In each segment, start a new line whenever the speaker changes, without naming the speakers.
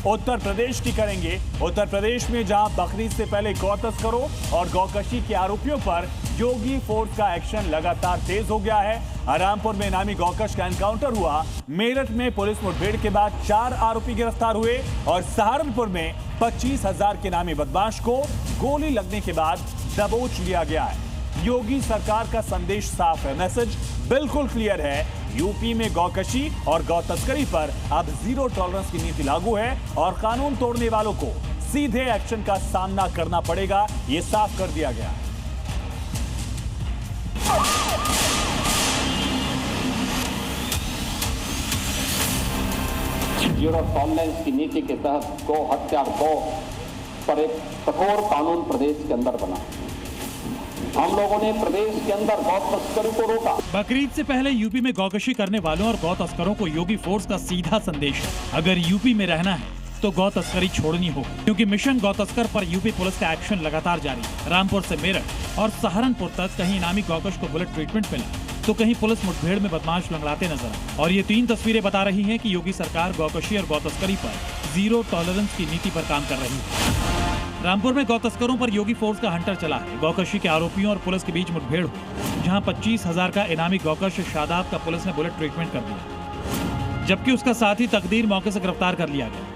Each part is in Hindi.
उत्तर प्रदेश की करेंगे। उत्तर प्रदेश में जहां बकरीद से पहले गौ तस्करों और गौकशी के आरोपियों पर योगी फोर्स का एक्शन लगातार तेज हो गया है। रामपुर में इनामी गौकश का एनकाउंटर हुआ। मेरठ में पुलिस मुठभेड़ के बाद 4 आरोपी गिरफ्तार हुए और सहारनपुर में 25,000 के इनामी बदमाश को गोली लगने के बाद दबोच लिया गया है। योगी सरकार का संदेश साफ है, मैसेज बिल्कुल क्लियर है। यूपी में गौकशी और गौ तस्करी पर अब जीरो टॉलरेंस की नीति लागू है और कानून तोड़ने वालों को सीधे एक्शन का सामना करना पड़ेगा, यह साफ कर दिया गया है।
जीरो टॉलरेंस की नीति के तहत गौ हत्या गौ पर एक कठोर कानून प्रदेश के अंदर बना। हम लोगों ने प्रदेश के अंदर गौ तस्करी को रोका।
बकरीद से पहले यूपी में गौकशी करने वालों और गौ तस्करों को योगी फोर्स का सीधा संदेश है, अगर यूपी में रहना है तो गौ तस्करी छोड़नी होगी, क्योंकि मिशन गौ तस्कर पर यूपी पुलिस का एक्शन लगातार जारी है। रामपुर से मेरठ और सहारनपुर तक कहीं इनामी गौकश को बुलेट ट्रीटमेंट मिला तो कहीं पुलिस मुठभेड़ में बदमाश लंगड़ाते नजर आए। और ये 3 तस्वीरें बता रही हैं कि योगी सरकार गौकशी और गौ तस्करी पर जीरो टॉलरेंस की नीति पर काम कर रही है। रामपुर में गौ तस्करों पर योगी फोर्स का हंटर चला है। गौकशी के आरोपियों और पुलिस के बीच मुठभेड़ हुई, जहां 25,000 का इनामी गौकश शादाब का पुलिस ने बुलेट ट्रीटमेंट कर दिया, जबकि उसका साथी तकदीर मौके से गिरफ्तार कर लिया गया।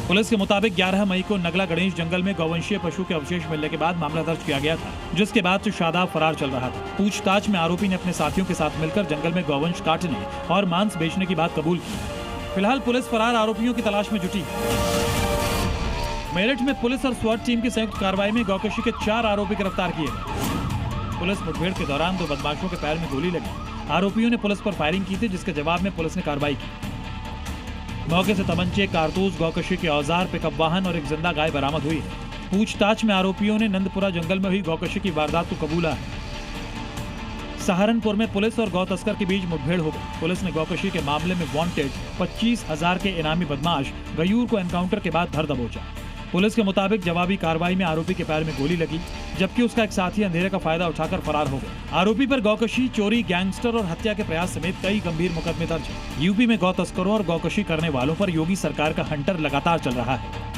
पुलिस के मुताबिक 11 मई को नगला गणेश जंगल में गौवंशीय पशु के अवशेष मिलने के बाद मामला दर्ज किया गया था, जिसके बाद से शादाब फरार चल रहा था। पूछताछ में आरोपी ने अपने साथियों के साथ मिलकर जंगल में गौवंश काटने और मांस बेचने की बात कबूल की। फिलहाल पुलिस फरार आरोपियों की तलाश में जुटी। मेरठ में पुलिस और स्वाट टीम की संयुक्त कार्रवाई में गौकशी के 4 आरोपी गिरफ्तार किए गए। पुलिस मुठभेड़ के दौरान 2 बदमाशों के पैर में गोली लगी। आरोपियों ने पुलिस पर फायरिंग की थी, जिसके जवाब में पुलिस ने कार्रवाई की। मौके से तमंचे, कारतूस, गौकशी के औजार, पिकअप वाहन और एक जिंदा गाय बरामद हुई है। पूछताछ में आरोपियों ने नंदपुरा जंगल में हुई गौकशी की वारदात को कबूला है। सहारनपुर में पुलिस और गौ तस्कर के बीच मुठभेड़ हो गई। पुलिस ने गौकशी के मामले में वांटेड 25,000 के इनामी बदमाश गयूर को एनकाउंटर के बाद धर दबोचा। पुलिस के मुताबिक जवाबी कार्रवाई में आरोपी के पैर में गोली लगी, जबकि उसका एक साथी अंधेरे का फायदा उठाकर फरार हो गया। आरोपी पर गौकशी, चोरी, गैंगस्टर और हत्या के प्रयास समेत कई गंभीर मुकदमे दर्ज हैं। यूपी में गौ तस्करों और गौकशी करने वालों पर योगी सरकार का हंटर लगातार चल रहा है।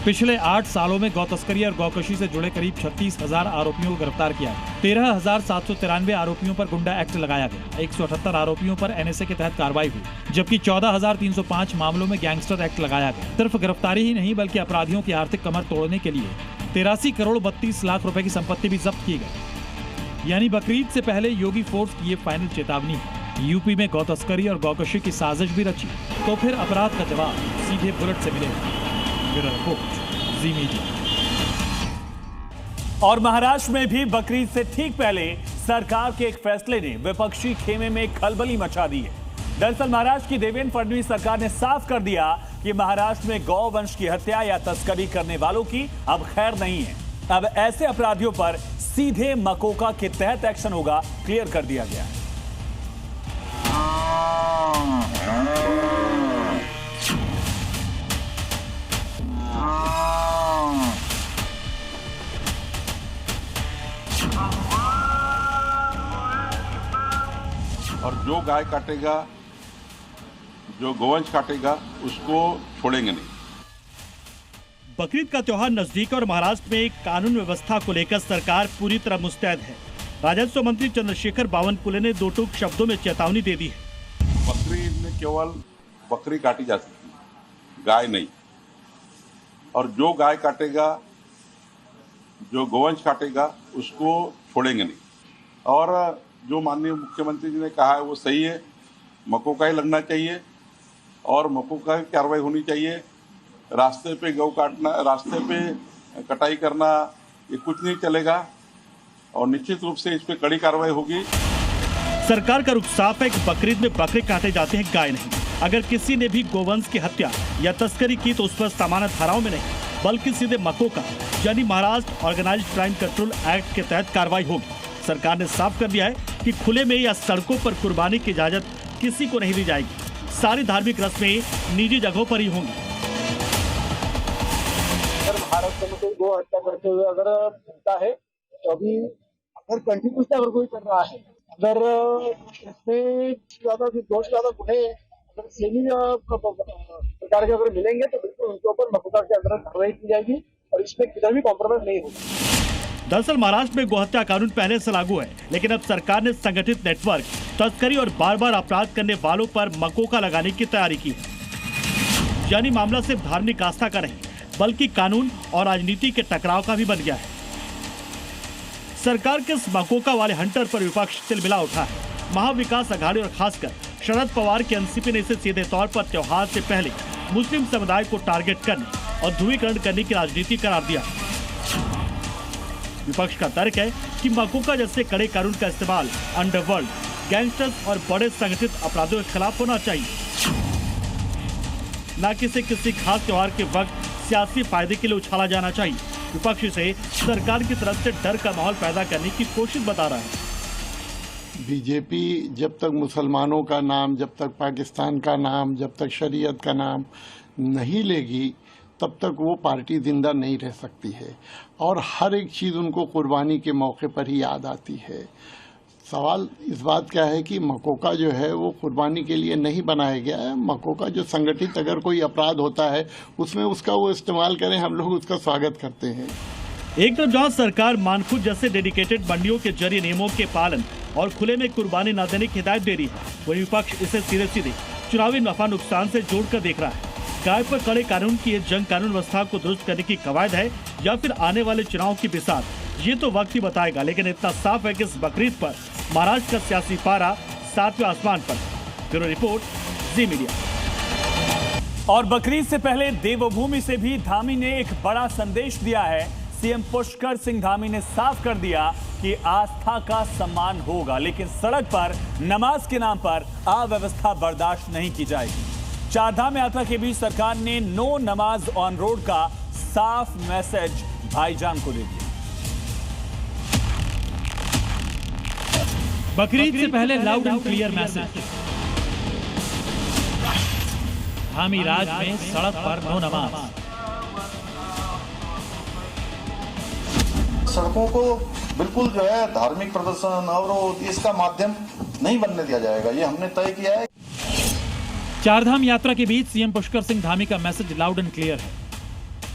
पिछले 8 सालों में गौ तस्करी और गौकशी से जुड़े करीब 36,000 आरोपियों को गिरफ्तार किया गया। 13,793 आरोपियों पर गुंडा एक्ट लगाया गया। 178 आरोपियों पर एनएसए के तहत कार्रवाई हुई, जबकि 14,305 मामलों में गैंगस्टर एक्ट लगाया गया। सिर्फ गिरफ्तारी ही नहीं, बल्कि अपराधियों की आर्थिक कमर तोड़ने के लिए 83 करोड़ 32 लाख रुपए की संपत्ति भी जब्त की गई। यानी बकरीद से पहले योगी फोर्स की ये फाइनल चेतावनी है। यूपी में गौ तस्करी और गौकशी की साजिश भी रची तो फिर अपराध का जवाब सीधे बुलेट से मिलेगा। जी मीडिया।
और महाराष्ट्र में भी बकरीद से ठीक पहले सरकार के एक फैसले ने विपक्षी खेमे में खलबली मचा दी है। दरअसल महाराष्ट्र की देवेंद्र फडणवीस सरकार ने साफ कर दिया कि महाराष्ट्र में गौ वंश की हत्या या तस्करी करने वालों की अब खैर नहीं है। अब ऐसे अपराधियों पर सीधे मकोका के तहत एक्शन होगा, क्लियर कर दिया गया है।
और जो गाय काटेगा, जो गोवंश काटेगा, उसको छोड़ेंगे नहीं।
बकरीद का त्योहार नजदीक और महाराष्ट्र में कानून व्यवस्था को लेकर सरकार पूरी तरह मुस्तैद है। राजस्व मंत्री चंद्रशेखर बावनकुले ने 2 टूक शब्दों में चेतावनी दे दी है।
बकरीद में केवल बकरी काटी जा सकती है, गाय नहीं। और जो गाय काटेगा, जो गोवंश काटेगा, उसको छोड़ेंगे नहीं। और जो माननीय मुख्यमंत्री जी ने कहा है वो सही है। मकोका ही लगना चाहिए और मकोका की कार्रवाई होनी चाहिए। रास्ते पे गौ काटना, रास्ते पे कटाई करना, ये कुछ नहीं चलेगा और निश्चित रूप से इस पे कड़ी कार्रवाई होगी।
सरकार का रुख साफ है कि बकरीद में बकरे काटे जाते हैं, गाय नहीं। अगर किसी ने भी गोवंश की हत्या या तस्करी की तो उस पर सामान्य धाराओं में नहीं, बल्कि सीधे मकोका यानी Maharashtra organised crime control act के तहत कार्रवाई होगी। सरकार ने साफ कर दिया है कि खुले में या सड़कों पर कुर्बानी की इजाजत किसी को नहीं दी जाएगी। सारी धार्मिक रस्में निजी जगहों पर ही होंगी।
अगर महाराष्ट्र में कोई गौ हत्या करते हुए अगर मिलता है तो अभी अगर कंटिन्यूसली अगर कोई कर रहा है, अगर इसमें ज्यादा दोष ज्यादा गुने अगर सेमी प्रकार के अगर मिलेंगे तो बिल्कुल उनके ऊपर मकोका के अंतर्गत कार्रवाई की जाएगी और इसमें किधर भी कॉम्प्रोमाइज नहीं होगा।
दरअसल महाराष्ट्र में गोहत्या कानून पहले से लागू है, लेकिन अब सरकार ने संगठित नेटवर्क, तस्करी और बार बार अपराध करने वालों पर मकोका लगाने की तैयारी की है। यानी मामला सिर्फ धार्मिक आस्था का नहीं, बल्कि कानून और राजनीति के टकराव का भी बन गया है। सरकार के इस मकोका वाले हंटर पर विपक्ष तिलमिला उठा है। महाविकास अघाड़ी और खासकर शरद पवार की एनसीपी ने इसे सीधे तौर पर त्योहार से पहले मुस्लिम समुदाय को टारगेट करने और ध्रुवीकरण करने की राजनीति करार दिया। विपक्ष का तर्क है कि मकोका जैसे कड़े कानून का इस्तेमाल अंडरवर्ल्ड, गैंगस्टर्स और बड़े संगठित अपराधों के खिलाफ होना चाहिए, न कि इसे किसी खास त्योहार के वक्त सियासी फायदे के लिए उछाला जाना चाहिए। विपक्ष इसे सरकार की तरफ से डर का माहौल पैदा करने की कोशिश बता रहा है।
बीजेपी जब तक मुसलमानों का नाम, जब तक पाकिस्तान का नाम, जब तक शरीयत का नाम नहीं लेगी, तब तक वो पार्टी जिंदा नहीं रह सकती है और हर एक चीज़ उनको कुर्बानी के मौके पर ही याद आती है। सवाल इस बात का है कि मकोका जो है वो कुर्बानी के लिए नहीं बनाया गया है। मकोका जो संगठित अगर कोई अपराध होता है उसमें उसका वो इस्तेमाल करें, हम लोग उसका स्वागत करते हैं।
एक तरफ जहां सरकार मानखुद जैसे डेडिकेटेड मंडियों के जरिए नियमों के पालन और खुले में कुर्बानी न देने की हिदायत दे रही है, वही विपक्ष इसे सीधे सीधे चुनावी नफा नुकसान से जोड़कर देख रहा है। गाय पर कड़े कानून की ये जंग कानून व्यवस्था को दुरुस्त करने की कवायद है या फिर आने वाले चुनाव की बिसात, ये तो वक्त ही बताएगा। लेकिन इतना साफ है कि इस बकरीद पर महाराष्ट्र का सियासी पारा 7वें आसमान पर। ब्यूरो रिपोर्ट, जी मीडिया।
और बकरीद से पहले देवभूमि से भी धामी ने एक बड़ा संदेश दिया है। सीएम पुष्कर सिंह धामी ने साफ कर दिया कि आस्था का सम्मान होगा, लेकिन सड़क पर नमाज के नाम पर अव्यवस्था बर्दाश्त नहीं की जाएगी। चारधाम यात्रा के बीच सरकार ने नो नमाज ऑन रोड का साफ मैसेज भाईजान को दे दिया।
बकरीद से पहले loud and clear message. Dhami राज में सड़क पर नो नमाज।
सड़कों को बिल्कुल जो है धार्मिक प्रदर्शन और इसका माध्यम नहीं बनने दिया जाएगा, ये हमने तय किया है।
चारधाम यात्रा के बीच सीएम पुष्कर सिंह धामी का मैसेज लाउड एंड क्लियर है।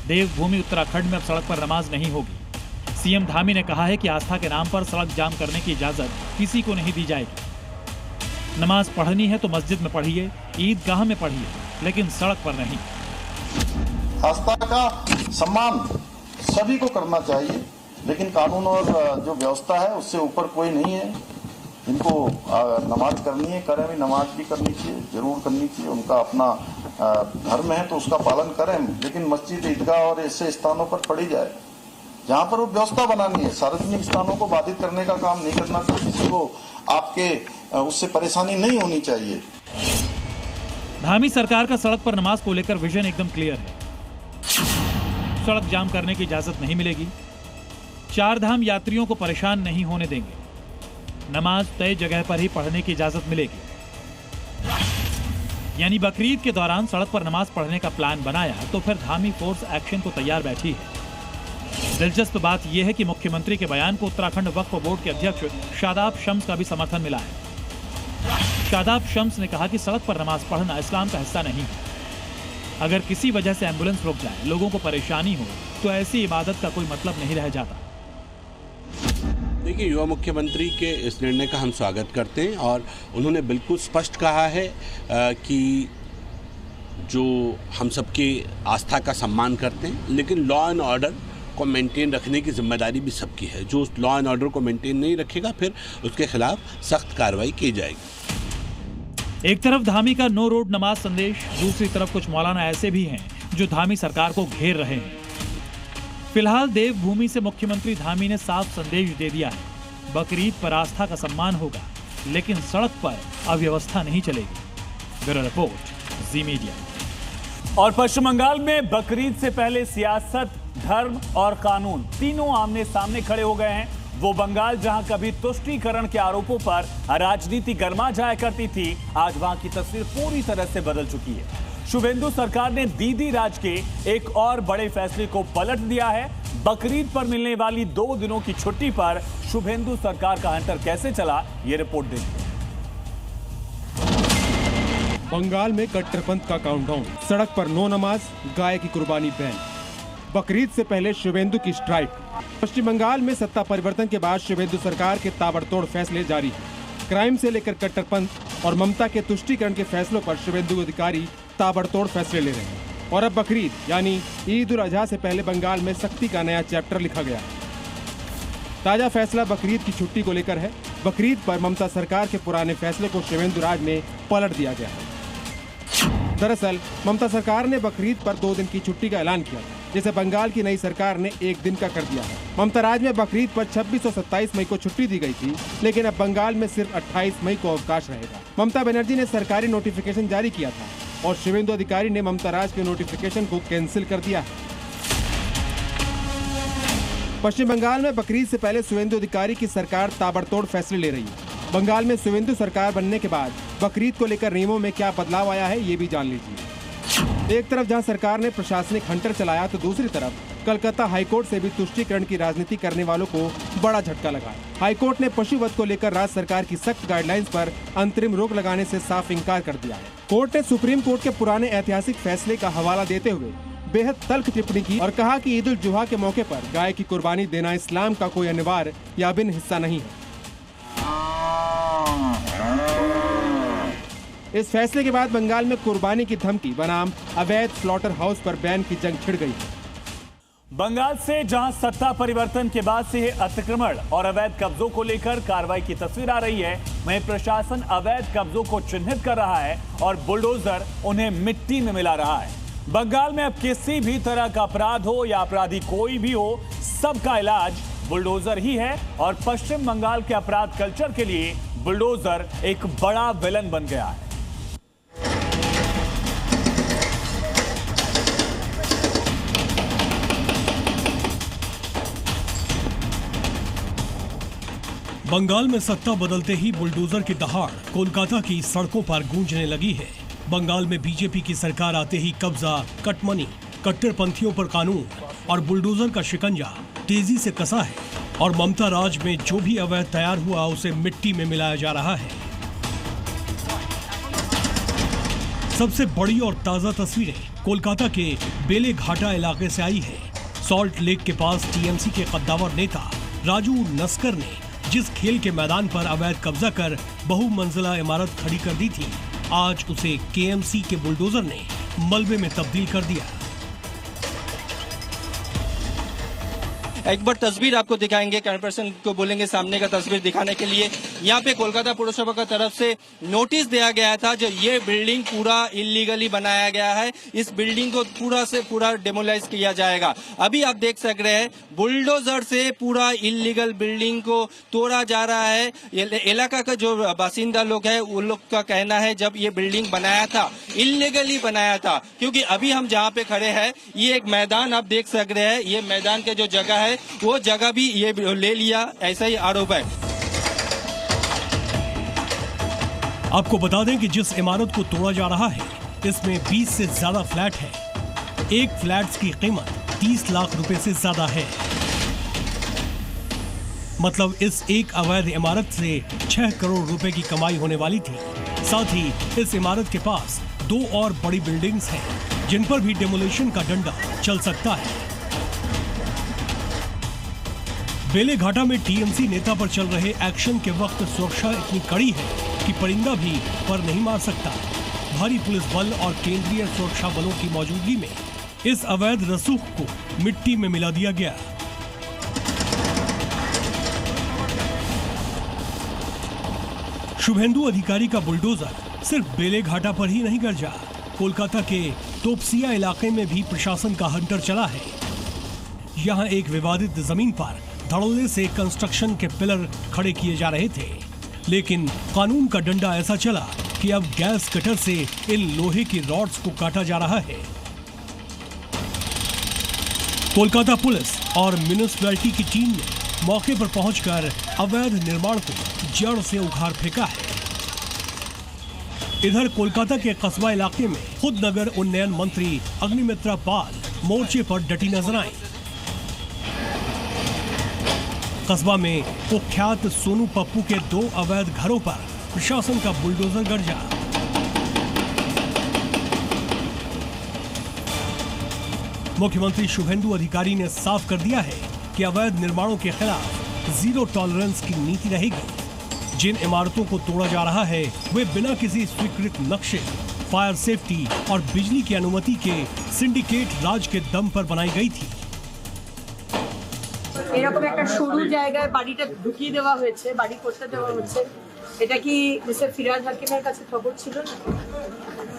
देवभूमि उत्तराखंड में अब सड़क पर नमाज नहीं होगी। सीएम धामी ने कहा है कि आस्था के नाम पर सड़क जाम करने की इजाजत किसी को नहीं दी जाएगी। नमाज पढ़नी है तो मस्जिद में पढ़िए, ईदगाह में पढ़िए, लेकिन सड़क पर नहीं।
आस्था का सम्मान सभी को करना चाहिए, लेकिन कानून और जो व्यवस्था है उससे ऊपर कोई नहीं है। इनको नमाज करनी है, करें भी, नमाज भी करनी चाहिए, जरूर करनी चाहिए। उनका अपना धर्म है तो उसका पालन करें, लेकिन मस्जिद, ईदगाह और ऐसे स्थानों पर पढ़ी जाए जहां पर वो व्यवस्था बनानी है। सार्वजनिक स्थानों को बाधित करने का काम नहीं करना चाहिए, किसी को आपके उससे परेशानी नहीं होनी चाहिए।
धामी सरकार का सड़क पर नमाज को लेकर विजन एकदम क्लियर है। सड़क जाम करने की इजाजत नहीं मिलेगी। चारधाम यात्रियों को परेशान नहीं होने देंगे। नमाज तय जगह पर ही पढ़ने की इजाजत मिलेगी। यानी बकरीद के दौरान सड़क पर नमाज पढ़ने का प्लान बनाया तो फिर धामी फोर्स एक्शन को तैयार बैठी है। दिलचस्प बात यह है कि मुख्यमंत्री के बयान को उत्तराखंड वक्फ बोर्ड के अध्यक्ष शादाब शम्स का भी समर्थन मिला है। शादाब शम्स ने कहा कि सड़क पर नमाज पढ़ना इस्लाम का हिस्सा नहीं है। अगर किसी वजह से एम्बुलेंस रुक जाए, लोगों को परेशानी हो, तो ऐसी इबादत का कोई मतलब नहीं रह जाता।
देखिए, युवा मुख्यमंत्री के इस निर्णय का हम स्वागत करते हैं और उन्होंने बिल्कुल स्पष्ट कहा है कि जो हम सबके आस्था का सम्मान करते हैं, लेकिन लॉ एंड ऑर्डर को मेंटेन रखने की जिम्मेदारी भी सबकी है। जो लॉ एंड ऑर्डर को मेंटेन नहीं रखेगा, फिर उसके खिलाफ सख्त कार्रवाई की जाएगी।
एक तरफ धामी का नो रोड नमाज संदेश, दूसरी तरफ कुछ मौलाना ऐसे भी हैं जो धामी सरकार को घेर रहे हैं। फिलहाल देवभूमि से मुख्यमंत्री धामी ने साफ संदेश दे दिया है, बकरीद पर आस्था का सम्मान होगा, लेकिन सड़क पर अव्यवस्था नहीं चलेगी। ब्यूरो रिपोर्ट, जी मीडिया।
और पश्चिम बंगाल में बकरीद से पहले सियासत, धर्म और कानून तीनों आमने सामने खड़े हो गए हैं। वो बंगाल जहां कभी तुष्टीकरण के आरोपों पर राजनीति गर्मा जाया करती थी, आज वहां की तस्वीर पूरी तरह से बदल चुकी है। शुभेंदु सरकार ने दीदी राज के एक और बड़े फैसले को पलट दिया है। बकरीद पर मिलने वाली 2 दिनों की छुट्टी पर शुभेंदु सरकार का हंटर कैसे चला, ये रिपोर्ट देखिए।
बंगाल में कट्टरपंथ का काउंटडाउन, सड़क पर नो नमाज, गाय की कुर्बानी बैन। बकरीद से पहले शुभेंदु की स्ट्राइक। पश्चिम बंगाल में सत्ता परिवर्तन के बाद शुभेंदु सरकार के ताबड़तोड़ फैसले जारी हैं। क्राइम से लेकर कट्टरपंथ और ममता के तुष्टीकरण के फैसलों पर शुभेंदु अधिकारी ताबड़तोड़ फैसले ले रहे हैं। और अब बकरीद यानी ईद उल अजहा से पहले बंगाल में सख्ती का नया चैप्टर लिखा गया। ताजा फैसला बकरीद की छुट्टी को लेकर है। बकरीद पर ममता सरकार के पुराने फैसले को शुभेंदु राज में पलट दिया गया है। दरअसल ममता सरकार ने बकरीद पर 2 दिन की छुट्टी का ऐलान किया, जिसे बंगाल की नई सरकार ने 1 दिन का कर दिया है। ममता राज में बकरीद पर 26 और 27 मई को छुट्टी दी गई थी, लेकिन अब बंगाल में सिर्फ 28 मई को अवकाश रहेगा। ममता बनर्जी ने सरकारी नोटिफिकेशन जारी किया था और शुभेंदु अधिकारी ने ममता राज के नोटिफिकेशन को कैंसिल कर दिया है। पश्चिम बंगाल में बकरीद से पहले शुभेंदु अधिकारी की सरकार ताबड़तोड़ फैसले ले रही है। बंगाल में शुभेंदु सरकार बनने के बाद बकरीद को लेकर नियमों में क्या बदलाव आया है, ये भी जान लीजिए। एक तरफ जहां सरकार ने प्रशासनिक हंटर चलाया, तो दूसरी तरफ कलकत्ता हाईकोर्ट से भी तुष्टीकरण की राजनीति करने वालों को बड़ा झटका लगा। हाईकोर्ट ने पशुवध को लेकर राज्य सरकार की सख्त गाइडलाइंस पर अंतरिम रोक लगाने से साफ इंकार कर दिया है। कोर्ट ने सुप्रीम कोर्ट के पुराने ऐतिहासिक फैसले का हवाला देते हुए बेहद तल्ख टिप्पणी की और कहा कि ईद उल जुहा के मौके पर गाय की कुर्बानी देना इस्लाम का कोई अनिवार्य या अभिन्न हिस्सा नहीं है। इस फैसले के बाद बंगाल में कुर्बानी की धमकी बनाम अवैध स्लॉटर हाउस पर बैन की जंग छिड़ गई।
बंगाल से जहां सत्ता परिवर्तन के बाद से अतिक्रमण और अवैध कब्जों को लेकर कार्रवाई की तस्वीर आ रही है, वहीं प्रशासन अवैध कब्जों को चिन्हित कर रहा है और बुलडोजर उन्हें मिट्टी में मिला रहा है। बंगाल में अब किसी भी तरह का अपराध हो या अपराधी कोई भी हो, सबका इलाज बुलडोजर ही है और पश्चिम बंगाल के अपराध कल्चर के लिए बुलडोजर एक बड़ा विलन बन गया है।
बंगाल में सत्ता बदलते ही बुलडोजर की दहाड़ कोलकाता की सड़कों पर गूंजने लगी है। बंगाल में बीजेपी की सरकार आते ही कब्जा, कटमनी, कट्टरपंथियों पर कानून और बुलडोजर का शिकंजा तेजी से कसा है और ममता राज में जो भी अवैध तैयार हुआ उसे मिट्टी में मिलाया जा रहा है। सबसे बड़ी और ताजा तस्वीरें कोलकाता के बेलेघाटा इलाके से आई है। सॉल्ट लेक के पास टीएमसी के कद्दावर नेता राजू नस्कर ने जिस खेल के मैदान पर अवैध कब्जा कर बहुमंजिला इमारत खड़ी कर दी थी, आज उसे केएमसी के बुलडोजर ने मलबे में तब्दील कर दिया।
एक बार तस्वीर आपको दिखाएंगे, कैमरा पर्सन को बोलेंगे सामने का तस्वीर दिखाने के लिए। यहाँ पे कोलकाता पुरसभा की तरफ से नोटिस दिया गया था जो ये बिल्डिंग पूरा इलीगली बनाया गया है, इस बिल्डिंग को पूरा से पूरा डेमोलाइज किया जाएगा। अभी आप देख सक रहे हैं बुलडोजर से पूरा इलीगल बिल्डिंग को तोड़ा जा रहा है। इलाका का जो बासिंदा लोग है उन लोग का कहना है जब ये बिल्डिंग बनाया था इलीगली बनाया था, क्योंकि अभी हम जहाँ पे खड़े हैं ये एक मैदान आप देख सक रहे हैं, ये मैदान के जो जगह है वो जगह भी ये ले लिया, ऐसा ही आरोप है।
आपको बता दें कि जिस इमारत को तोड़ा जा रहा है इसमें 20 से ज्यादा फ्लैट है। एक फ्लैट की कीमत 30 लाख रुपए से ज्यादा है। मतलब इस एक अवैध इमारत से 6 करोड़ रुपए की कमाई होने वाली थी। साथ ही इस इमारत के पास 2 और बड़ी बिल्डिंग्स हैं जिन पर भी डेमोलिशन का डंडा चल सकता है। बेलेघाटा में टीएमसी नेता पर चल रहे एक्शन के वक्त सुरक्षा इतनी कड़ी है कि परिंदा भी पर नहीं मार सकता। भारी पुलिस बल और केंद्रीय सुरक्षा बलों की मौजूदगी में इस अवैध रसूख को मिट्टी में मिला दिया गया। शुभेंदु अधिकारी का बुलडोजर सिर्फ बेलेघाटा पर ही नहीं गरजा, कोलकाता के तोपसिया इलाके में भी प्रशासन का हंटर चला है। यहाँ एक विवादित जमीन पर धड़ल्ले से कंस्ट्रक्शन के पिलर खड़े किए जा रहे थे, लेकिन कानून का डंडा ऐसा चला कि अब गैस कटर से इन लोहे की रॉड्स को काटा जा रहा है। कोलकाता पुलिस और म्युनिसिपैलिटी की टीम ने मौके पर पहुंचकर अवैध निर्माण को जड़ से उखाड़ फेंका है। इधर कोलकाता के कस्बा इलाके में खुद नगर उन्नयन मंत्री अग्निमित्रा पाल मोर्चे पर डटी नजर आई। कस्बा में कुख्यात सोनू पप्पू के 2 अवैध घरों पर प्रशासन का बुलडोजर गरजा। मुख्यमंत्री शुभेंदु अधिकारी ने साफ कर दिया है कि अवैध निर्माणों के खिलाफ जीरो टॉलरेंस की नीति रहेगी। जिन इमारतों को तोड़ा जा रहा है वे बिना किसी स्वीकृत नक्शे, फायर सेफ्टी और बिजली की अनुमति के सिंडिकेट राज के दम पर बनाई गई थी।
এরকম একটা সরু জায়গায় বাড়িটা ঢুকিয়ে দেওয়া হয়েছে, বাড়ি করতে দেওয়া হচ্ছে, এটা কি মিস্টার ফিরাজ হাকিমের কাছে খবর ছিল না?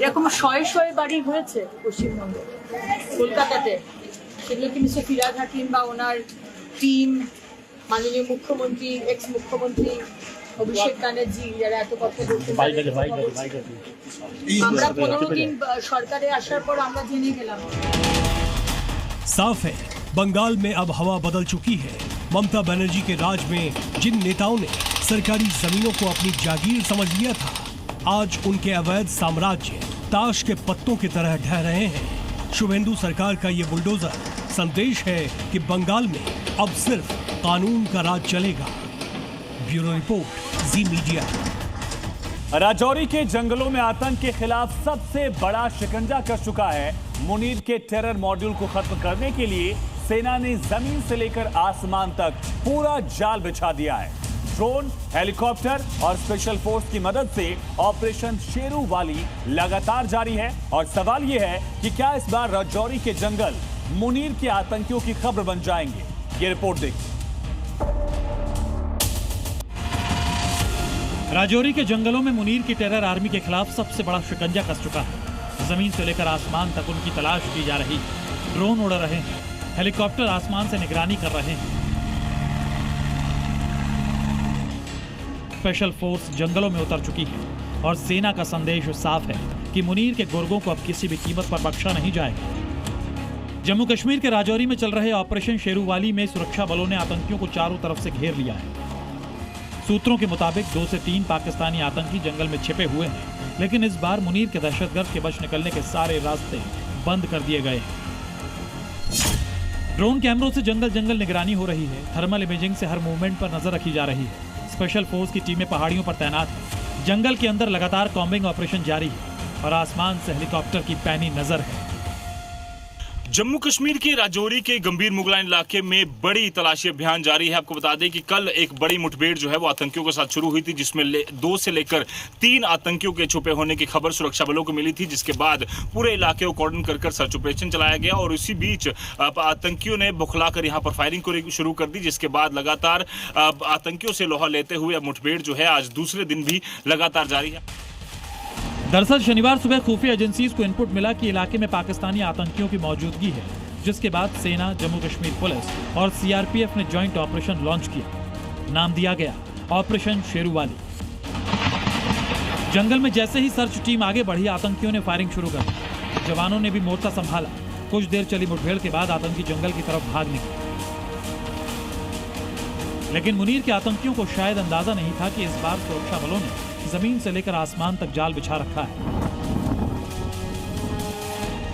এরকম শয়ে শয়ে বাড়ি হয়েছে পশ্চিমবঙ্গে, কলকাতাতে, সেগুলো কি মিস্টার ফিরাজ হাকিম বা ওনার টিম, মাননীয় মুখ্যমন্ত্রী, এক্স মুখ্যমন্ত্রী অভিষেক ব্যানার্জি যারা এত কথা বলতে আমরা 15 দিন সরকারে আসার পর আমরা জেনে গেলাম।
साफ है बंगाल में अब हवा बदल चुकी है। ममता बनर्जी के राज में जिन नेताओं ने सरकारी जमीनों को अपनी जागीर समझ लिया था, आज उनके अवैध साम्राज्य ताश के पत्तों की तरह ढह रहे हैं। शुभेंदु सरकार का ये बुलडोजर संदेश है कि बंगाल में अब सिर्फ कानून का राज चलेगा। ब्यूरो रिपोर्ट, जी मीडिया।
राजौरी के जंगलों में आतंक के खिलाफ सबसे बड़ा शिकंजा कस चुका है। मुनीर के टेरर मॉड्यूल को खत्म करने के लिए सेना ने जमीन से लेकर आसमान तक पूरा जाल बिछा दिया है। ड्रोन, हेलीकॉप्टर और स्पेशल फोर्स की मदद से ऑपरेशन शेरू वाली लगातार जारी है। और सवाल यह है कि क्या इस बार राजौरी के जंगल मुनीर के आतंकियों की खबर बन जाएंगे? ये रिपोर्ट देखिए।
राजौरी के जंगलों में मुनीर की टेरर आर्मी के खिलाफ सबसे बड़ा शिकंजा कस चुका है। जमीन से लेकर आसमान तक उनकी तलाश की जा रही है। ड्रोन उड़ रहे हैं, हेलीकॉप्टर आसमान से निगरानी कर रहे हैं। स्पेशल फोर्स जंगलों में उतर चुकी है और सेना का संदेश साफ है कि मुनीर के गुर्गों को अब किसी भी कीमत पर बख्शा नहीं जाएगा। जम्मू कश्मीर के राजौरी में चल रहे ऑपरेशन शेरूवाली में सुरक्षा बलों ने आतंकियों को चारों तरफ से घेर लिया है। सूत्रों के मुताबिक 2 से 3 पाकिस्तानी आतंकी जंगल में छिपे हुए हैं, लेकिन इस बार मुनीर के दहशतगर्द के बच निकलने के सारे रास्ते बंद कर दिए गए हैं। ड्रोन कैमरों से जंगल जंगल निगरानी हो रही है। थर्मल इमेजिंग से हर मूवमेंट पर नजर रखी जा रही है। स्पेशल फोर्स की टीमें पहाड़ियों पर तैनात है। जंगल के अंदर लगातार कॉम्बिंग ऑपरेशन जारी है और आसमान से हेलीकॉप्टर की पैनी नजर है।
जम्मू कश्मीर के राजौरी के गंभीर मुगलान इलाके में बड़ी तलाशी अभियान जारी है। आपको बता दें कि कल एक बड़ी मुठभेड़ जो है वो आतंकियों के साथ शुरू हुई थी, जिसमें 2 से लेकर 3 आतंकियों के छुपे होने की खबर सुरक्षा बलों को मिली थी, जिसके बाद पूरे इलाके को कॉर्डन कर सर्च ऑपरेशन चलाया गया और इसी बीच आतंकियों ने बुखलाकर यहां पर फायरिंग शुरू कर दी, जिसके बाद लगातार आतंकियों से लोहा लेते हुए मुठभेड़ जो है आज दूसरे दिन भी लगातार जारी है।
दरअसल शनिवार सुबह खुफिया एजेंसीज को इनपुट मिला कि इलाके में पाकिस्तानी आतंकियों की मौजूदगी है, जिसके बाद सेना, जम्मू कश्मीर पुलिस और सीआरपीएफ ने जॉइंट ऑपरेशन लॉन्च किया। नाम दिया गया ऑपरेशन शेरूवाली। जंगल में जैसे ही सर्च टीम आगे बढ़ी, आतंकियों ने फायरिंग शुरू कर दी। जवानों ने भी मोर्चा संभाला। कुछ देर चली मुठभेड़ के बाद आतंकी जंगल की तरफ भाग निकले, लेकिन मुनीर के आतंकियों को शायद अंदाजा नहीं था कि इस बार सुरक्षा बलों ने जमीन से लेकर आसमान तक जाल बिछा रखा है।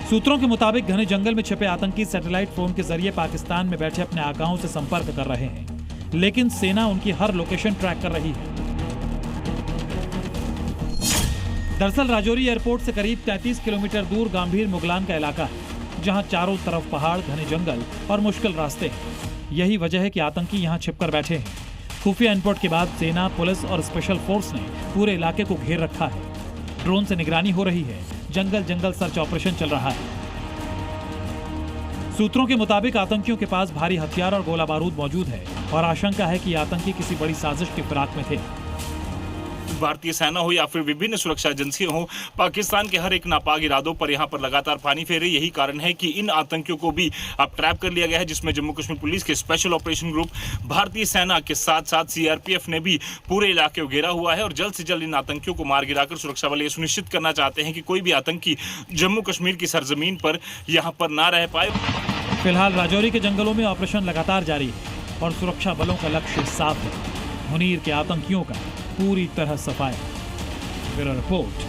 सूत्रों के मुताबिक घने जंगल में छिपे आतंकी सैटेलाइट फोन के जरिए पाकिस्तान में बैठे अपने आकाओं से संपर्क कर रहे हैं, लेकिन सेना उनकी हर लोकेशन ट्रैक कर रही है। दरअसल राजौरी एयरपोर्ट से करीब 33 किलोमीटर दूर गंभीर मुगलान का इलाका है, जहां चारों तरफ पहाड़, घने जंगल और मुश्किल रास्ते हैं। यही वजह है कि आतंकी यहां छिपकर बैठे हैं। खुफिया इनपुट के बाद सेना, पुलिस और स्पेशल फोर्स ने पूरे इलाके को घेर रखा है। ड्रोन से निगरानी हो रही है। जंगल जंगल सर्च ऑपरेशन चल रहा है। सूत्रों के मुताबिक आतंकियों के पास भारी हथियार और गोला बारूद मौजूद है और आशंका है कि ये आतंकी किसी बड़ी साजिश की फिराक में थे।
भारतीय सेना हो या फिर विभिन्न सुरक्षा एजेंसियां हो, पाकिस्तान के हर एक नापाक इरादों पर यहां पर लगातार पानी फेर रही। यही कारण है कि इन आतंकियों को भी अब ट्रैप कर लिया गया है, जिसमें जम्मू कश्मीर पुलिस के स्पेशल ऑपरेशन ग्रुप, भारतीय सेना के साथ साथ सीआरपीएफ ने भी पूरे इलाके को घेरा हुआ है और जल्द से जल्द इन आतंकियों को मार गिराकर सुरक्षा बल ये सुनिश्चित करना चाहते हैं कि कोई भी आतंकी जम्मू कश्मीर की सरजमीन पर यहाँ पर ना रह पाए।
फिलहाल राजौरी के जंगलों में ऑपरेशन लगातार जारी है और सुरक्षा बलों का लक्ष्य साफ है, मुनीर के आतंकियों का पूरी तरह सफाया। ब्यूरो रिपोर्ट,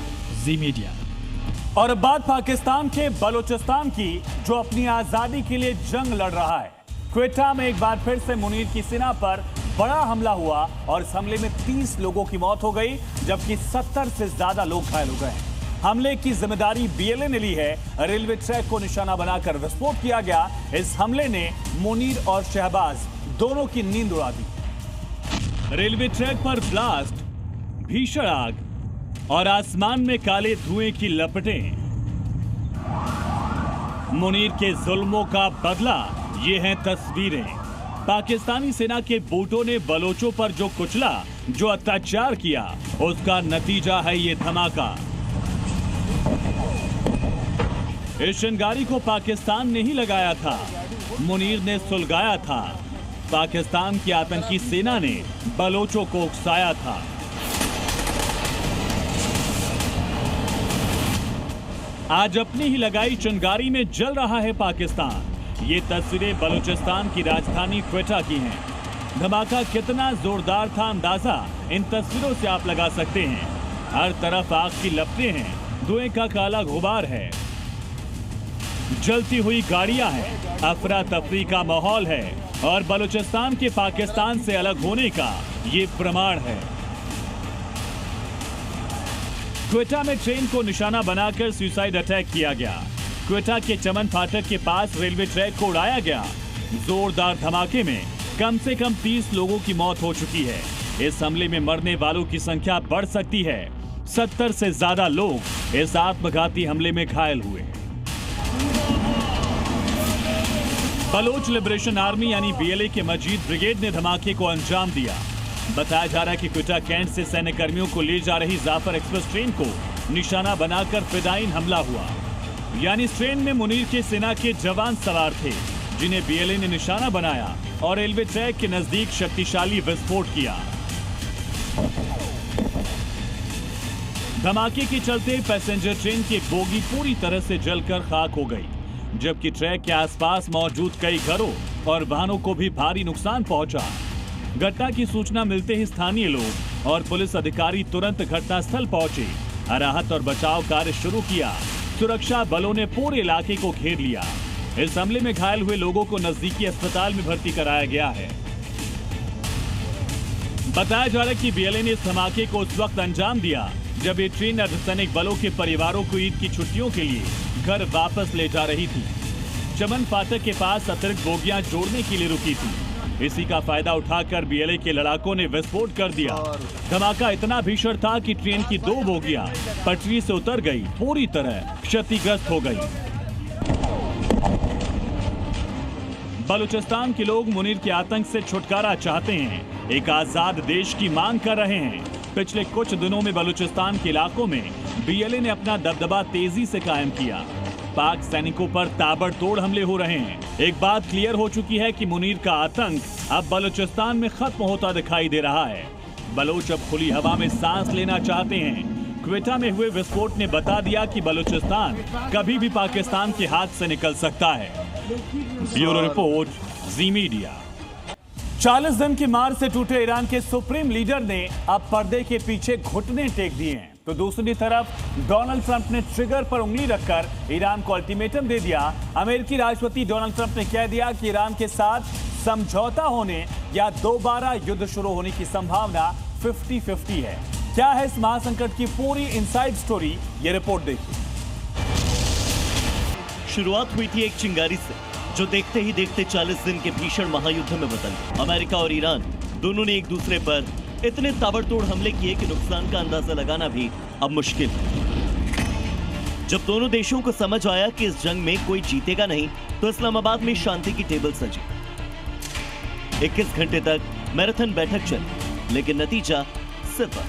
जी मीडिया।
और अब बात पाकिस्तान के बलूचिस्तान की, जो अपनी आजादी के लिए जंग लड़ रहा है। क्वेटा में एक बार फिर से मुनीर की सेना पर बड़ा हमला हुआ और इस हमले में 30 लोगों की मौत हो गई, जबकि 70 से ज्यादा लोग घायल हो गए। हमले की जिम्मेदारी बीएलए ने ली है। रेलवे ट्रैक को निशाना बनाकर विस्फोट किया गया। इस हमले ने मुनीर और शहबाज दोनों की नींद उड़ा दी। रेलवे ट्रैक पर ब्लास्ट, भीषण आग और आसमान में काले धुएं की लपटें। मुनीर के जुल्मों का बदला, ये हैं तस्वीरें। पाकिस्तानी सेना के बूटों ने बलोचों पर जो कुचला, जो अत्याचार किया, उसका नतीजा है ये धमाका। इस चिंगारी को पाकिस्तान ने ही लगाया था, मुनीर ने सुलगाया था। पाकिस्तान की आतंकी सेना ने बलोचों को उकसाया था। आज अपनी ही लगाई चिंगारी में जल रहा है पाकिस्तान। ये तस्वीरें बलूचिस्तान की राजधानी क्वेटा की हैं। धमाका कितना जोरदार था, अंदाजा इन तस्वीरों से आप लगा सकते हैं। हर तरफ आग की लपटें हैं, धुएं का काला गुबार है, जलती हुई गाड़ियां हैं, अफरा तफरी का माहौल है और बलूचिस्तान के पाकिस्तान से अलग होने का ये प्रमाण है। क्वेटा में ट्रेन को निशाना बनाकर सुसाइड अटैक किया गया। क्वेटा के चमन फाटक के पास रेलवे ट्रैक को उड़ाया गया। जोरदार धमाके में कम से कम 30 लोगों की मौत हो चुकी है। इस हमले में मरने वालों की संख्या बढ़ सकती है। 70 से ज्यादा लोग इस आत्मघाती हमले में घायल हुए। बलोच लिबरेशन आर्मी यानी बीएलए के मजीद ब्रिगेड ने धमाके को अंजाम दिया। बताया जा रहा है कि क्वेटा कैंट से सैन्य कर्मियों को ले जा रही जाफर एक्सप्रेस ट्रेन को निशाना बनाकर फिदायीन हमला हुआ। यानी इस ट्रेन में मुनीर के सेना के जवान सवार थे, जिन्हें बीएलए ने निशाना बनाया और रेलवे ट्रैक के नजदीक शक्तिशाली विस्फोट किया। धमाके के चलते पैसेंजर ट्रेन की बोगी पूरी तरह से जलकर खाक हो गई, जबकि ट्रैक के आसपास मौजूद कई घरों और वाहनों को भी भारी नुकसान पहुंचा। घटना की सूचना मिलते ही स्थानीय लोग और पुलिस अधिकारी तुरंत घटनास्थल पहुंचे, राहत और बचाव कार्य शुरू किया। सुरक्षा बलों ने पूरे इलाके को घेर लिया। इस हमले में घायल हुए लोगों को नजदीकी अस्पताल में भर्ती कराया गया है। बताया जा रहा है कि बीएलए ने इस धमाके को उस वक्त अंजाम दिया जब ये ट्रेन अर्धसैनिक बलों के परिवारों को ईद की छुट्टियों के लिए घर वापस ले जा रही थी। चमन फाटक के पास अतिरिक्त बोगियां जोड़ने के लिए रुकी थी। इसी का फायदा उठाकर बीएलए के लड़ाकों ने विस्फोट कर दिया। धमाका इतना भीषण था कि ट्रेन की 2 बोगियां पटरी से उतर गई, पूरी तरह क्षतिग्रस्त हो गई। बलूचिस्तान के लोग मुनीर के आतंक से छुटकारा चाहते हैं, एक आजाद देश की मांग कर रहे हैं। पिछले कुछ दिनों में बलूचिस्तान के इलाकों में बीएलए ने अपना दबदबा तेजी से कायम किया। पाक सैनिकों पर ताबड़तोड़ हमले हो रहे हैं। एक बात क्लियर हो चुकी है कि मुनीर का आतंक अब बलूचिस्तान में खत्म होता दिखाई दे रहा है। बलोच अब खुली हवा में सांस लेना चाहते हैं। क्वेटा में हुए विस्फोट ने बता दिया कि बलूचिस्तान कभी भी पाकिस्तान के हाथ से निकल सकता है। ब्यूरो रिपोर्ट, जी मीडिया। 40 दिन की मार से टूटे ईरान के सुप्रीम लीडर ने अब पर्दे के पीछे घुटने टेक दिए हैं, तो दूसरी तरफ डोनाल्ड ट्रंप ने ट्रिगर पर उंगली रखकर ईरान को अल्टीमेटम दे दिया। अमेरिकी राष्ट्रपति डोनाल्ड ट्रंप ने कह दिया कि ईरान के साथ समझौता होने या दोबारा युद्ध शुरू होने की संभावना 50-50 है। क्या है इस महासंकट की पूरी इनसाइड स्टोरी, ये रिपोर्ट देखिए।
शुरुआत हुई थी एक चिंगारी से, जो देखते ही देखते 40 दिन के भीषण महायुद्ध में बदल गई। अमेरिका और ईरान दोनों ने एक दूसरे पर इतने ताबड़तोड़ हमले किए कि नुकसान का अंदाजा लगाना भी अब मुश्किल है। जब दोनों देशों को समझ आया कि इस जंग में कोई जीतेगा नहीं, तो इस्लामाबाद में शांति की टेबल सजी। 21 घंटे तक मैराथन बैठक चली, लेकिन नतीजा 0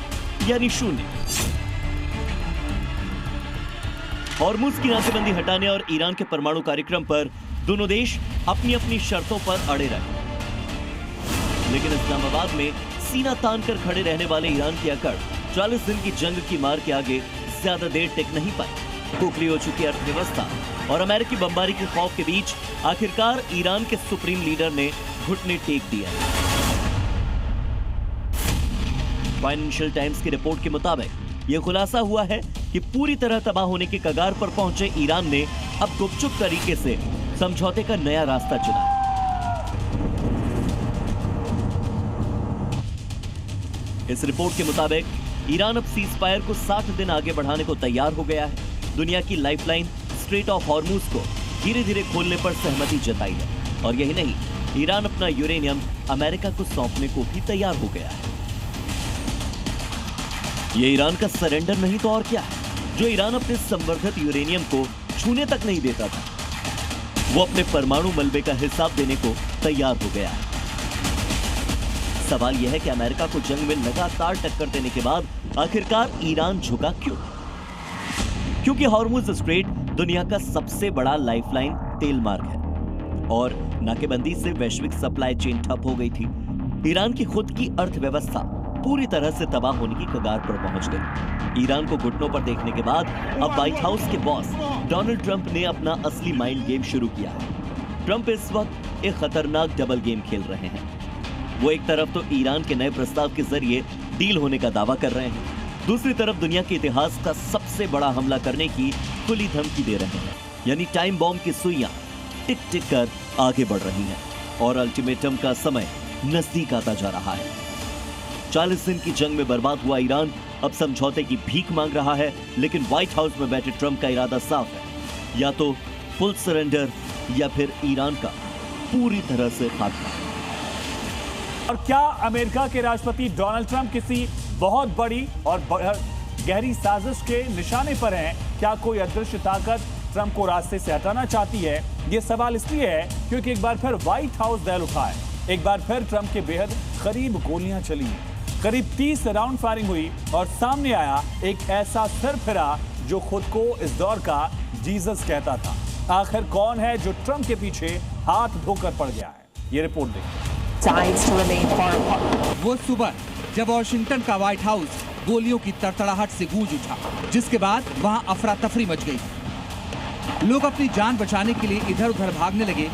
यानी 0। हॉर्मुज़ की नाकेबंदी हटाने और ईरान के परमाणु कार्यक्रम पर दोनों देश अपनी अपनी शर्तों पर अड़े रहे, लेकिन इस्लामाबाद में सीना तान कर खड़े रहने वाले ईरान की अकड़ 40 दिन की जंग की मार के आगे ज्यादा देर टिक नहीं पाई। खोखली हो चुकी अर्थव्यवस्था और अमेरिकी बमबारी के खौफ के बीच आखिरकार ईरान के सुप्रीम लीडर ने घुटने टेक दिया। फाइनेंशियल टाइम्स की रिपोर्ट के मुताबिक यह खुलासा हुआ है कि पूरी तरह तबाह होने के कगार पर पहुंचे ईरान ने अब गुपचुप तरीके से समझौते का नया रास्ता चुना। इस रिपोर्ट के मुताबिक
ईरान अब सीज फायर को 60 दिन आगे बढ़ाने को तैयार हो गया है। दुनिया की लाइफलाइन स्ट्रेट ऑफ हॉर्मुज को धीरे धीरे खोलने पर सहमति जताई है और यही नहीं, ईरान अपना यूरेनियम अमेरिका को सौंपने को भी तैयार हो गया है। ये ईरान का सरेंडर नहीं तो और क्या है, जो ईरान अपने संवर्धित यूरेनियम को छूने तक नहीं देता था, वो अपने परमाणु मलबे का हिसाब देने को तैयार हो गया है। सवाल यह है कि अमेरिका को जंग में लगातार टक्कर देने के बाद आखिरकार ईरान झुका क्यों? क्योंकि हॉर्मुज स्ट्रेट दुनिया का सबसे बड़ा लाइफलाइन तेल मार्ग है और नाकेबंदी से वैश्विक सप्लाई चेन ठप हो गई थी। ईरान की खुद की अर्थव्यवस्था पूरी तरह से तबाह होने की कगार पर पहुंच गई। ईरान को घुटनों पर देखने के बाद अब व्हाइट हाउस के बॉस डोनाल्ड ट्रंप ने अपना असली माइंड गेम शुरू किया है। ट्रंप इस वक्त एक खतरनाक डबल गेम खेल रहे हैं। वो एक तरफ तो ईरान के नए प्रस्ताव के जरिए डील होने का दावा कर रहे हैं, दूसरी तरफ दुनिया के इतिहास का सबसे बड़ा हमला करने की खुली धमकी दे रहे हैं। यानी टाइम बॉम्ब की सुइयां टिक टिक कर आगे बढ़ रही हैं और अल्टीमेटम का समय नजदीक आता जा रहा है। 40 दिन की जंग में बर्बाद हुआ ईरान अब समझौते की भीख मांग रहा है, लेकिन व्हाइट हाउस में बैठे ट्रंप का इरादा साफ है, या तो फुल सरेंडर या फिर ईरान का पूरी तरह से खात्मा।
और क्या अमेरिका के राष्ट्रपति डोनाल्ड ट्रंप किसी बहुत बड़ी और गहरी साजिश के निशाने पर हैं? क्या कोई अदृश्य ताकत ट्रंप को रास्ते से हटाना चाहती है? ये सवाल इसलिए है क्योंकि एक बार फिर व्हाइट हाउस दहल उठा है। एक बार फिर ट्रंप के बेहद करीब गोलियां चली, करीब 30 राउंड फायरिंग हुई और सामने आया एक ऐसा सिरफिरा जो खुद को इस दौर का जीसस कहता था। आखिर कौन है जो ट्रंप के पीछे हाथ धोकर पड़ गया है? ये रिपोर्ट देखिए।
वो सुबह जब वॉशिंगटन का व्हाइट हाउस गोलियों की तड़तड़ाहट से गूंज उठा, जिसके बाद वहां अफरा तफरी मच गई। लोग अपनी जान बचाने के लिए इधर उधर भागने लगे,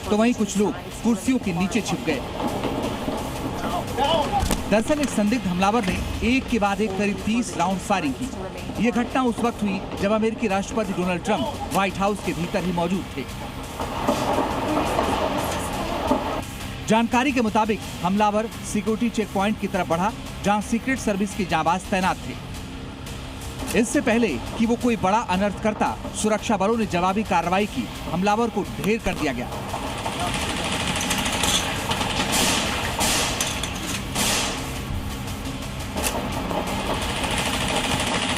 तो वहीं कुछ लोग कुर्सियों के नीचे छिप गए। दरअसल एक संदिग्ध हमलावर ने एक के बाद एक करीब 30 राउंड फायरिंग की। ये घटना उस वक्त हुई जब अमेरिकी राष्ट्रपति डोनाल्ड ट्रंप व्हाइट हाउस के भीतर ही मौजूद थे। जानकारी के मुताबिक हमलावर सिक्योरिटी चेक पॉइंट की तरफ बढ़ा, जहां सीक्रेट सर्विस के जांबाज तैनात थे। इससे पहले कि वो कोई बड़ा अनर्थ करता, सुरक्षा बलों ने जवाबी कार्रवाई की। हमलावर को ढेर कर दिया गया।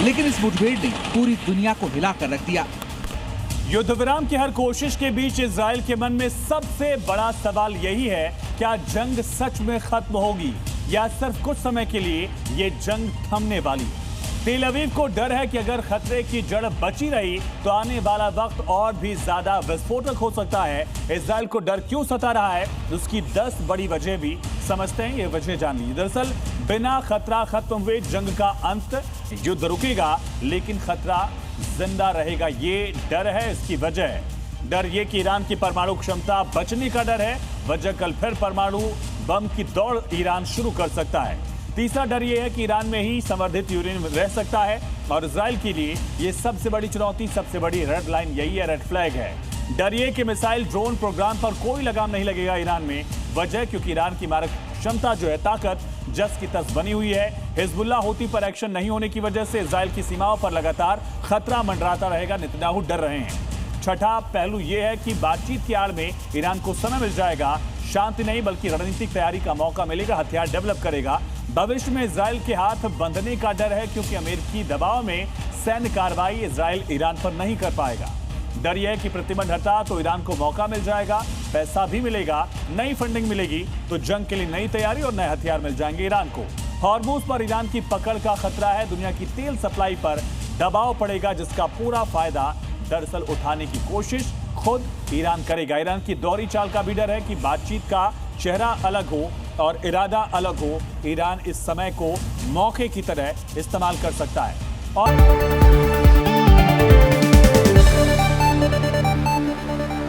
लेकिन इस मुठभेड़ ने पूरी दुनिया को हिलाकर रख दिया।
युद्ध विराम की हर कोशिश के बीच इजराइल के मन में सबसे बड़ा सवाल यही है, क्या जंग सच में खत्म होगी या सिर्फ कुछ समय के लिए ये जंग थमने वाली है? तेल अवीव को डर है कि अगर खतरे की जड़ बची रही तो आने वाला वक्त और भी ज्यादा विस्फोटक हो सकता है। इजराइल को डर क्यों सता रहा है, उसकी 10 बड़ी वजह भी समझते हैं। ये वजह जान लीजिए। दरअसल बिना खतरा खत्म हुए जंग का अंत, युद्ध रुकेगा लेकिन खतरा जिंदा रहेगा, ये डर है। इसकी वजह है डर ये कि ईरान की परमाणु क्षमता बचने का डर है। वजह कल फिर परमाणु बम की दौड़ ईरान शुरू कर सकता है। तीसरा डर ये है कि ईरान में ही संवर्धित यूरेनियम रह सकता है और इजराइल के लिए ये सबसे बड़ी चुनौती, सबसे बड़ी रेड लाइन यही है, रेड फ्लैग है। डर ये कि मिसाइल ड्रोन प्रोग्राम पर कोई लगाम नहीं लगेगा ईरान में। वजह क्योंकि ईरान की मारक क्षमता जो है, ताकत जस की तस बनी हुई है। हिजबुल्लाह हूती पर एक्शन नहीं होने की वजह से इजराइल की सीमाओं पर लगातार खतरा मंडराता रहेगा। नेतन्याहू डर रहे हैं। छठा पहलू यह है कि बातचीत की आड़ में ईरान को समय मिल जाएगा, शांति नहीं बल्कि रणनीतिक तैयारी का मौका मिलेगा, हथियार डेवलप करेगा। भविष्य में इजराइल के हाथ बंधने का डर है क्योंकि अमेरिकी दबाव में सैन्य कार्रवाई इजराइल ईरान पर नहीं कर पाएगा। डर यह है कि प्रतिबंध हटा तो ईरान को मौका मिल जाएगा, पैसा भी मिलेगा, नई फंडिंग मिलेगी तो जंग के लिए नई तैयारी और नए हथियार मिल जाएंगे ईरान को। हॉर्मुज पर ईरान की पकड़ का खतरा है। दुनिया की तेल सप्लाई पर दबाव पड़ेगा जिसका पूरा फायदा दरअसल उठाने की कोशिश खुद ईरान करेगा। ईरान की दोहरी चाल का भी डर है कि बातचीत का चेहरा अलग हो और इरादा अलग हो। ईरान इस समय को मौके की तरह इस्तेमाल कर सकता है और